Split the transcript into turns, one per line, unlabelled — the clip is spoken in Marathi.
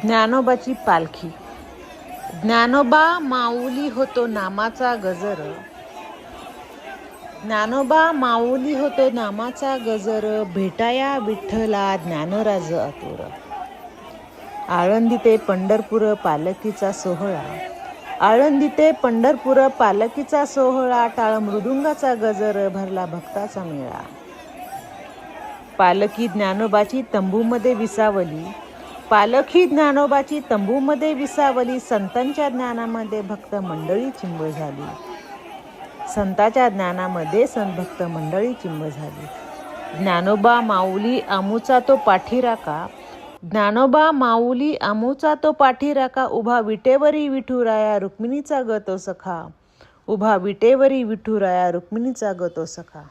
ज्ञानोबाची पालखी. ज्ञानोबा माऊली होतो नामाचा गजर. ज्ञानोबा माऊली होतो नामाचा गजर. भेटाया विठ्ठला ज्ञानराज आतुर. आळंदी ते पंढरपूर पालखीचा सोहळा. आळंदी ते पंढरपूर पालखीचा सोहळा. टाळ मृदुंगाचा गजर. भरला भक्ताचा मेळा. पालखी ज्ञानोबाची तंबूमध्ये विसावली. पालखी ज्ञानोबाची तंबूमध्ये विसावली. संतांच्या ज्ञानामध्ये भक्त मंडळी चिंब झाली. संतांच्या ज्ञानामध्ये भक्त मंडळी चिंब झाली. ज्ञानोबा माऊली आमुचा तो पाठीराखा. ज्ञानोबा माऊली आमुचा तो पाठीराखा. उभा विटेवरी विठुराया रुक्मिणीचा ग तो सखा. उभा विटेवरी विठुराया रुक्मिणीचा ग तो सखा.